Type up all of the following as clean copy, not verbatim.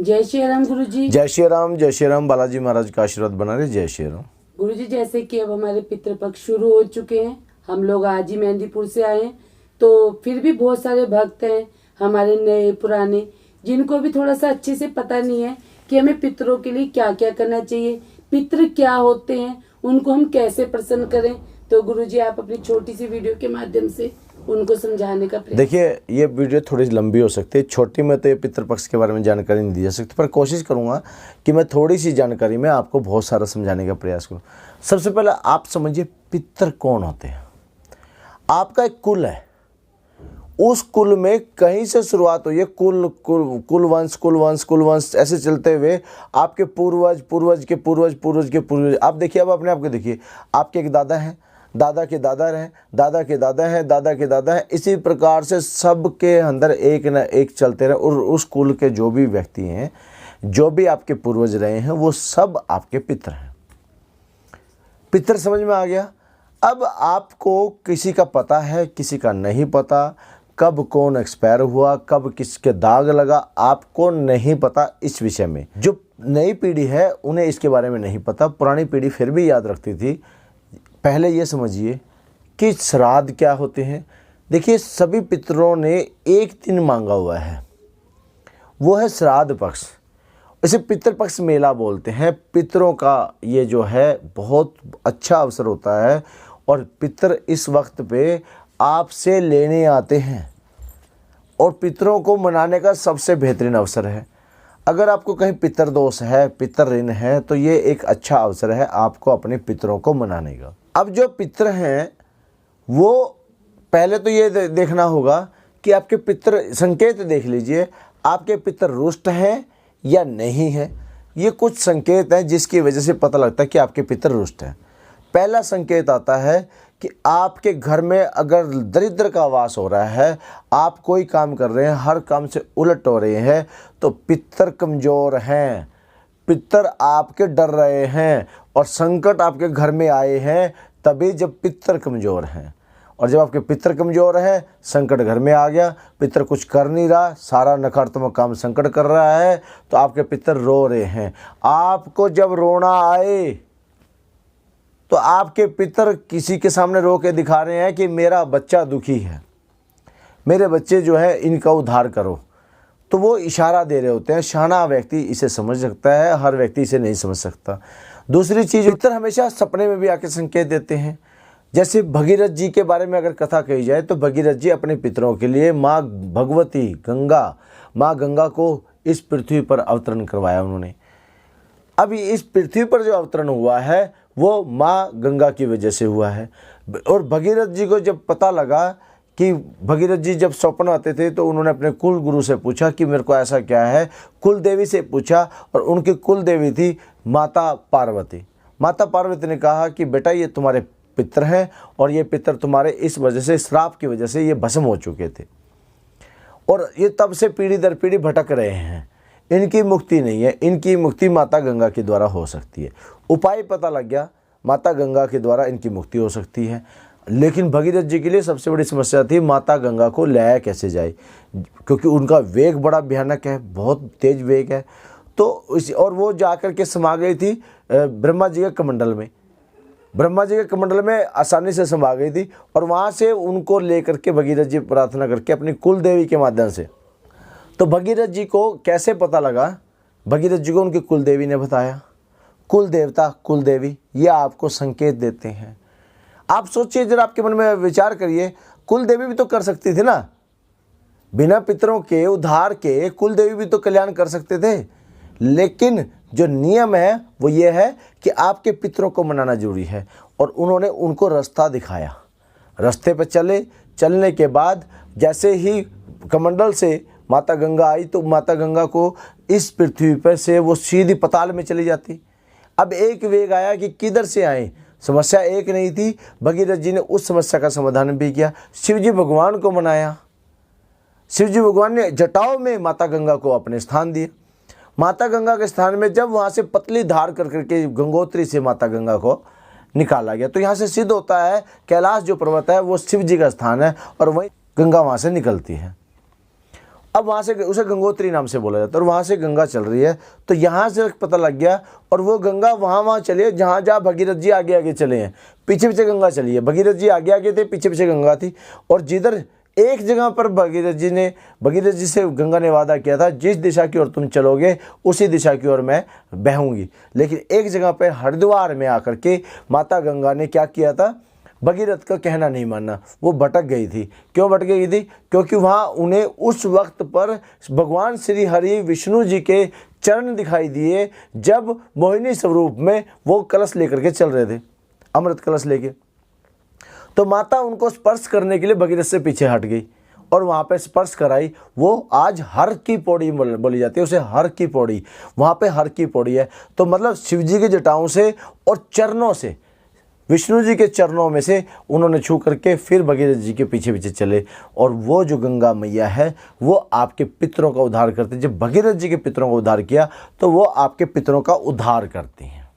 जय श्री राम गुरुजी। जय श्री राम। बालाजी महाराज का आशीर्वाद बना रहे। जय श्री राम। गुरुजी, जैसे कि अब हमारे पितृपक्ष शुरू हो चुके हैं, हम लोग आज ही मेहंदीपुर से आए हैं, तो फिर भी बहुत सारे भक्त हैं हमारे नए पुराने, जिनको भी थोड़ा सा अच्छे से पता नहीं है कि हमें पितरों के लिए क्या क्या करना चाहिए, पितृ क्या होते हैं, उनको हम कैसे प्रसन्न करें। तो गुरुजी, आप अपनी छोटी सी वीडियो के माध्यम से उनको समझाने का प्रयास। देखिए, ये वीडियो थोड़ी लंबी हो सकती है, छोटी में तो ये पितृपक्ष के बारे में जानकारी नहीं दी जा सकती, पर कोशिश करूंगा कि मैं थोड़ी सी जानकारी में आपको बहुत सारा समझाने का प्रयास करूं। सबसे पहले आप समझिए पितृ कौन होते हैं। आपका एक कुल है, उस कुल में कहीं से शुरुआत हुई है, कुल वंश ऐसे चलते हुए आपके पूर्वज पूर्वज के पूर्वज पूर्वज के पूर्वज। आप देखिए, अब अपने आप को देखिए, आपके एक दादा हैं, दादा के दादा रहे, दादा के दादा है, दादा के दादा है, इसी प्रकार से सबके अंदर एक न एक चलते रहे। और उस कुल के जो भी व्यक्ति हैं, जो भी आपके पूर्वज रहे हैं, वो सब आपके पितर हैं। पितर समझ में आ गया। अब आपको किसी का पता है, किसी का नहीं पता, कब कौन एक्सपायर हुआ, कब किसके दाग लगा, आपको नहीं पता। इस विषय में जो नई पीढ़ी है उन्हें इसके बारे में नहीं पता, पुरानी पीढ़ी फिर भी याद रखती थी। पहले ये समझिए कि श्राद्ध क्या होते हैं। देखिए, सभी पितरों ने एक दिन मांगा हुआ है, वो है श्राद्ध पक्ष। इसे पितृपक्ष मेला बोलते हैं। पितरों का ये जो है बहुत अच्छा अवसर होता है, और पितर इस वक्त पे आपसे लेने आते हैं, और पितरों को मनाने का सबसे बेहतरीन अवसर है। अगर आपको कहीं पितर दोष है, पितर ऋण है, तो ये एक अच्छा अवसर है आपको अपने पितरों को मनाने का। अब जो पितर हैं, वो पहले तो ये देखना होगा कि आपके पितर, संकेत देख लीजिए, आपके पितर रुष्ट हैं या नहीं है। ये कुछ संकेत हैं जिसकी वजह से पता लगता है कि आपके पितर रुष्ट हैं। पहला संकेत आता है कि आपके घर में अगर दरिद्र का वास हो रहा है, आप कोई काम कर रहे हैं, हर काम से उलट हो रहे हैं, तो पितर कमज़ोर हैं, पितर आपके डर रहे हैं, और संकट आपके घर में आए हैं तभी जब पितर कमज़ोर हैं। और जब आपके पितर कमज़ोर हैं, संकट घर में आ गया, पितर कुछ कर नहीं रहा, सारा नकारात्मक काम संकट कर रहा है, तो आपके पितर रो रहे हैं। आपको जब रोना आए तो आपके पितर किसी के सामने रो के दिखा रहे हैं कि मेरा बच्चा दुखी है, मेरे बच्चे जो है इनका उद्धार करो, तो वो इशारा दे रहे होते हैं। शाना व्यक्ति इसे समझ सकता है, हर व्यक्ति इसे नहीं समझ सकता। दूसरी चीज़, पितर हमेशा सपने में भी आके संकेत देते हैं। जैसे भगीरथ जी के बारे में अगर कथा कही जाए, तो भगीरथ जी अपने पितरों के लिए माँ भगवती गंगा, माँ गंगा को इस पृथ्वी पर अवतरण करवाया उन्होंने। अभी इस पृथ्वी पर जो अवतरण हुआ है वो माँ गंगा की वजह से हुआ है। और भगीरथ जी को जब पता लगा कि भगीरथ जी जब स्वप्न आते थे, तो उन्होंने अपने कुल गुरु से पूछा कि मेरे को ऐसा क्या है। कुल देवी से पूछा, और उनकी कुल देवी थी माता पार्वती। माता पार्वती ने कहा कि बेटा, ये तुम्हारे पितर हैं, और ये पितर तुम्हारे इस वजह से, श्राप की वजह से ये भस्म हो चुके थे, और ये तब से पीढ़ी दर पीढ़ी भटक रहे हैं, इनकी मुक्ति नहीं है। इनकी मुक्ति माता गंगा के द्वारा हो सकती है। उपाय पता लग गया, माता गंगा के द्वारा इनकी मुक्ति हो सकती है। लेकिन भगीरथ जी के लिए सबसे बड़ी समस्या थी माता गंगा को लाया कैसे जाए, क्योंकि उनका वेग बड़ा भयानक है, बहुत तेज वेग है। तो और वो जाकर के समा गई थी ब्रह्मा जी के कमंडल में। ब्रह्मा जी के कमंडल में आसानी से समा गई थी, और वहाँ से उनको लेकर के भगीरथ जी प्रार्थना करके अपनी कुल देवी के माध्यम से। तो भगीरथ जी को कैसे पता लगा? भगीरथ जी को उनकी कुल देवी ने बताया। कुल देवता, कुल देवी, ये आपको संकेत देते हैं। आप सोचिए, जरा आपके मन में विचार करिए, कुल देवी भी तो कर सकती थी ना, बिना पितरों के उद्धार के कुल देवी भी तो कल्याण कर सकते थे। लेकिन जो नियम है वो ये है कि आपके पितरों को मनाना जरूरी है, और उन्होंने उनको रास्ता दिखाया। रास्ते पर चलने के बाद जैसे ही कमंडल से माता गंगा आई, तो माता गंगा को इस पृथ्वी पर से वो सीधी पाताल में चली जाती। अब एक वेग आया कि किधर से आए, समस्या एक नहीं थी। भगीरथ जी ने उस समस्या का समाधान भी किया, शिवजी भगवान को मनाया। शिवजी भगवान ने जटाओं में माता गंगा को अपने स्थान दिया। माता गंगा के स्थान में जब वहाँ से पतली धार कर करके गंगोत्री से माता गंगा को निकाला गया, तो यहाँ से सिद्ध होता है कैलाश जो पर्वत है वो शिव जी का स्थान है, और वहीं गंगा वहाँ से निकलती है। अब वहाँ से उसे गंगोत्री नाम से बोला जाता है और वहाँ से गंगा चल रही है। तो यहाँ से पता लग गया और वो गंगा वहाँ चली है जहाँ जहाँ भगीरथ जी आगे आगे चले हैं, पीछे पीछे गंगा चली है। भगीरथ जी आगे आगे थे, पीछे पीछे गंगा थी। और जिधर एक जगह पर भगीरथ जी से गंगा ने वादा किया था, जिस दिशा की ओर तुम चलोगे उसी दिशा की ओर मैं बहूंगी। लेकिन एक जगह पर हरिद्वार में आकर के माता गंगा ने क्या किया था, भगीरथ का कहना नहीं मानना, वो भटक गई थी। क्यों भटक गई थी? क्योंकि वहाँ उन्हें उस वक्त पर भगवान श्री हरि विष्णु जी के चरण दिखाई दिए, जब मोहिनी स्वरूप में वो कलश लेकर के चल रहे थे, अमृत कलश लेके। तो माता उनको स्पर्श करने के लिए भगीरथ से पीछे हट गई और वहाँ पे स्पर्श कराई। वो आज हर की पौड़ी बोली जाती है, उसे हर की पौड़ी, वहाँ पे हर की पौड़ी है। तो मतलब शिव जी के जटाओं से और चरणों से, विष्णु जी के चरणों में से उन्होंने छू करके फिर भगीरथ जी के पीछे पीछे चले। और वो जो गंगा मैया है वो आपके पितरों का उद्धार करती है। जब भगीरथ जी के पितरों का उद्धार किया तो वो आपके पितरों का उद्धार करती हैं।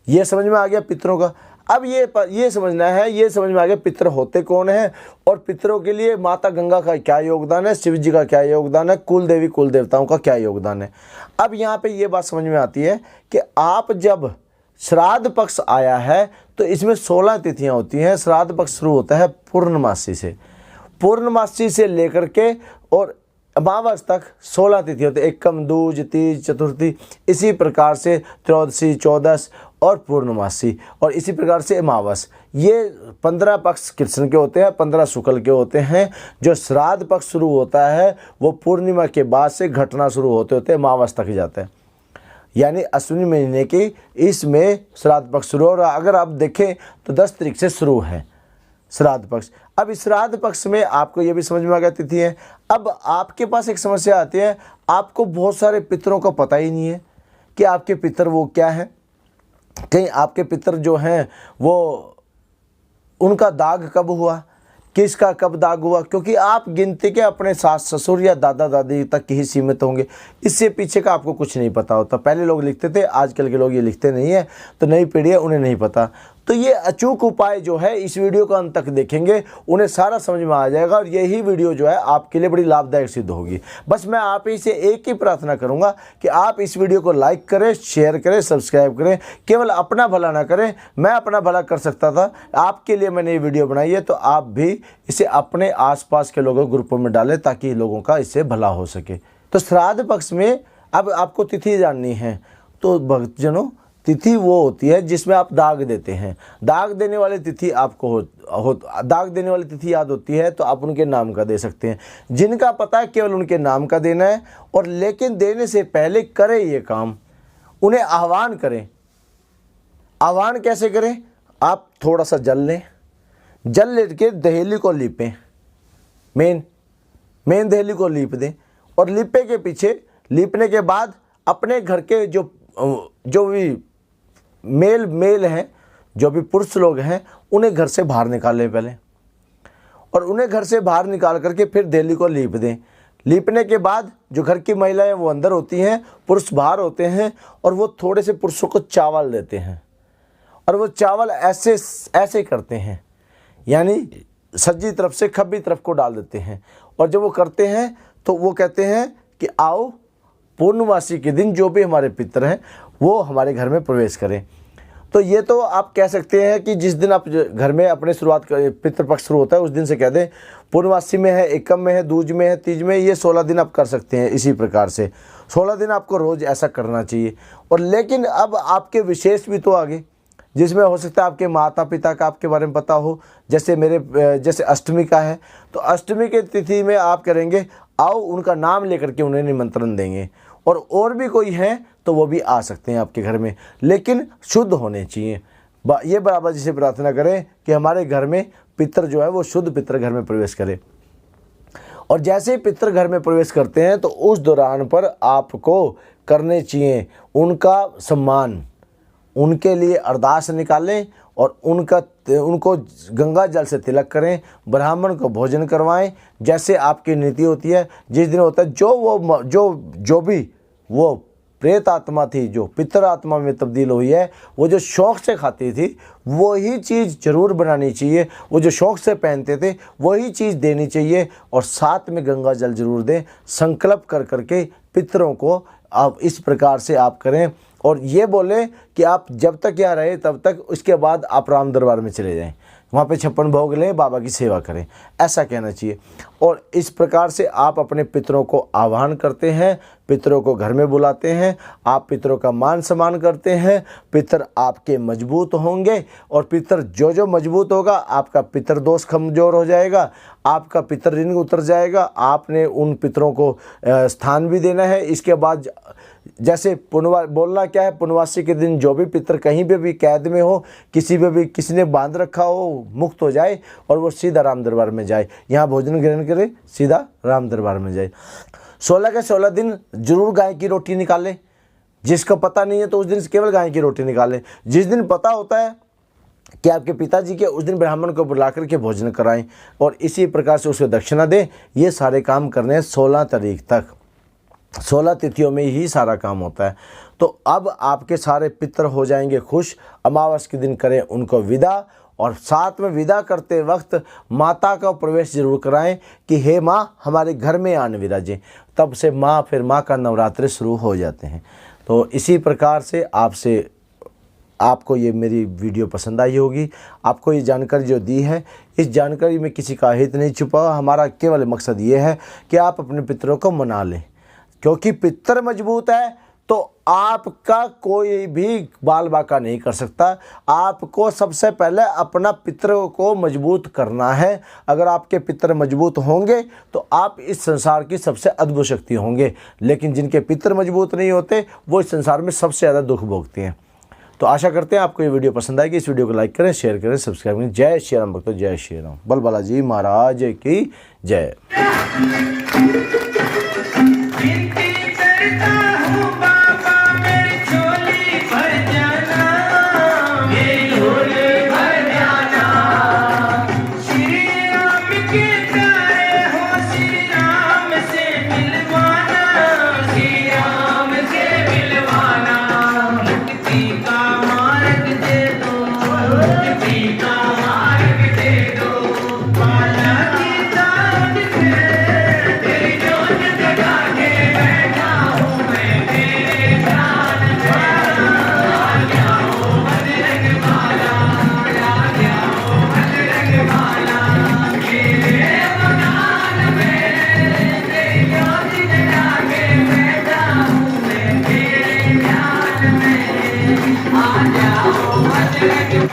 ये समझ में आ गया पितरों का। अब ये समझना है, ये समझ में आ गया पितर होते कौन हैं और पितरों के लिए माता गंगा का क्या योगदान है, शिव जी का क्या योगदान है, कुल देवी कुल देवताओं का क्या योगदान है। अब यहाँ पे ये बात समझ में आती है कि आप जब श्राद्ध पक्ष आया है तो इसमें 16 तिथियां होती हैं। श्राद्ध पक्ष शुरू होता है पूर्णमासी से, पूर्णमासी से लेकर के और अमावस तक 16 तिथि होती है। एकम, दूज, तीज, चतुर्थी, इसी प्रकार से त्रयोदशी, चौदस और पूर्णमासी, और इसी प्रकार से अमावस। ये 15 पक्ष कृष्ण के होते हैं, 15 शुक्ल के होते हैं। जो श्राद्ध पक्ष शुरू होता है वो पूर्णिमा के बाद से घटना शुरू होते होते अमावस तक जाता है। यानी अश्विनी महीने की इसमें श्राद्ध पक्ष शुरू हो रहा। अगर आप देखें तो 10 तारीख से शुरू है श्राद्ध पक्ष। अब इस श्राद्ध पक्ष में आपको ये भी समझ में आ गया तिथि है। अब आपके पास एक समस्या आती है, आपको बहुत सारे पितरों का पता ही नहीं है कि आपके पितर वो क्या है। कहीं आपके पितर जो हैं वो उनका दाग कब हुआ, किसका कब दाग हुआ, क्योंकि आप गिनती के अपने सास ससुर या दादा दादी तक ही सीमित होंगे। इससे पीछे का आपको कुछ नहीं पता होता। पहले लोग लिखते थे, आजकल के लोग ये लिखते नहीं है, तो नई पीढ़ी है उन्हें नहीं पता। तो ये अचूक उपाय जो है इस वीडियो का अंत तक देखेंगे, उन्हें सारा समझ में आ जाएगा और यही वीडियो जो है आपके लिए बड़ी लाभदायक सिद्ध होगी। बस मैं आप ही से एक ही प्रार्थना करूंगा कि आप इस वीडियो को लाइक करें, शेयर करें, सब्सक्राइब करें। केवल अपना भला ना करें, मैं अपना भला कर सकता था, आपके लिए मैंने ये वीडियो बनाई है, तो आप भी इसे अपने आसपास के लोगों ग्रुपों में डालें ताकि लोगों का इससे भला हो सके। तो श्राद्ध पक्ष में अब आपको तिथि जाननी है, तो भक्तजनों तिथि वो होती है जिसमें आप दाग देते हैं। दाग देने वाली तिथि आपको दाग देने वाली तिथि याद होती है तो आप उनके नाम का दे सकते हैं। जिनका पता है केवल उनके नाम का देना है, और लेकिन देने से पहले करें ये काम, उन्हें आह्वान करें। आह्वान कैसे करें? आप थोड़ा सा जल लें, जल लेके दहेली को लीपें, मेन दहेली को लीप दें, और लीपे के पीछे लीपने के बाद अपने घर के जो भी मेल हैं, जो भी पुरुष लोग हैं, उन्हें घर से बाहर निकालें पहले, और उन्हें घर से बाहर निकाल करके फिर दहेली को लीप दें। लीपने के बाद जो घर की महिलाएं वो अंदर होती हैं, पुरुष बाहर होते हैं, और वो थोड़े से पुरुषों को चावल देते हैं, और वो चावल ऐसे करते हैं, यानी सज्जी तरफ से खब्बी तरफ को डाल देते हैं। और जब वो करते हैं तो वो कहते हैं कि आओ पूर्णमासी के दिन जो भी हमारे पितर हैं वो हमारे घर में प्रवेश करें। तो ये तो आप कह सकते हैं कि जिस दिन आप घर में अपने शुरुआत कर पितृपक्ष शुरू होता है उस दिन से कह दें, पूर्णमासी में है, एकम में है, दूज में है, तीज में, ये 16 दिन आप कर सकते हैं। इसी प्रकार से 16 दिन आपको रोज़ ऐसा करना चाहिए। और लेकिन अब आपके विशेष भी तो आगे, जिसमें हो सकता है आपके माता पिता का आपके बारे में पता हो, जैसे अष्टमी का है, तो अष्टमी के तिथि में आप करेंगे, आओ उनका नाम लेकर के उन्हें निमंत्रण देंगे। और भी कोई है तो वो भी आ सकते हैं आपके घर में, लेकिन शुद्ध होने चाहिए। ये बराबर जिसे प्रार्थना करें कि हमारे घर में पितर जो है वो शुद्ध पितर घर में प्रवेश करे। और जैसे ही पितर घर में प्रवेश करते हैं तो उस दौरान पर आपको करने चाहिए उनका सम्मान, उनके लिए अरदास निकालें और उनको गंगा जल से तिलक करें, ब्राह्मण को भोजन करवाएं, जैसे आपकी नीति होती है। जिस दिन होता है जो भी वो प्रेत आत्मा थी, जो पितर आत्मा में तब्दील हुई है, वो जो शौक़ से खाती थी वही चीज़ जरूर बनानी चाहिए, वो जो शौक़ से पहनते थे वही चीज़ देनी चाहिए, और साथ में गंगा जल जरूर दें। संकल्प कर करके पितरों को आप इस प्रकार से आप करें, और ये बोले कि आप जब तक यहाँ रहे तब तक, उसके बाद आप राम दरबार में चले जाएं, वहाँ पे 56 भोग लें, बाबा की सेवा करें, ऐसा कहना चाहिए। और इस प्रकार से आप अपने पितरों को आह्वान करते हैं, पितरों को घर में बुलाते हैं, आप पितरों का मान सम्मान करते हैं, पितर आपके मजबूत होंगे, और पितर जो जो मजबूत होगा आपका पितर दोष कमज़ोर हो जाएगा, आपका पितर ऋण उतर जाएगा। आपने उन पितरों को स्थान भी देना है। इसके बाद जैसे बोलना क्या है, पुनवासी के दिन जो भी पितर कहीं पे भी कैद में हो, किसी पे भी किसी ने बांध रखा हो, मुक्त हो जाए और वो सीधा राम दरबार में जाए, यहाँ भोजन ग्रहण करे, सीधा राम दरबार में जाए। 16 के 16 दिन जरूर गाय की रोटी निकाले। जिसका पता नहीं है तो उस दिन केवल गाय की रोटी निकाले। जिस दिन पता होता है कि आपके पिताजी के, उस दिन ब्राह्मण को बुला करके भोजन कराएं, और इसी प्रकार से उसे दक्षिणा दें। ये सारे काम करने हैं 16 तारीख तक। 16 तिथियों में ही सारा काम होता है। तो अब आपके सारे पितर हो जाएंगे खुश। अमावस के दिन करें उनको विदा, और साथ में विदा करते वक्त माता का प्रवेश जरूर कराएं कि हे माँ हमारे घर में आने विराजें। तब से फिर माँ का नवरात्रि शुरू हो जाते हैं। तो इसी प्रकार से आपको ये मेरी वीडियो पसंद आई होगी। आपको ये जानकारी जो दी है, इस जानकारी में किसी का हित नहीं छुपा। हमारा केवल मकसद ये है कि आप अपने पितरों को मना लें, क्योंकि पितर मजबूत है तो आपका कोई भी बाल बाका नहीं कर सकता। आपको सबसे पहले अपना पितरों को मजबूत करना है। अगर आपके पितर मजबूत होंगे तो आप इस संसार की सबसे अद्भुत शक्ति होंगे। लेकिन जिनके पितर मजबूत नहीं होते वो इस संसार में सबसे ज़्यादा दुख भोगते हैं। तो आशा करते हैं आपको ये वीडियो पसंद आएगी। इस वीडियो को लाइक करें, शेयर करें, सब्सक्राइब करें। जय श्री राम भक्तों, जय श्री राम। बल बालाजी महाराज की जय।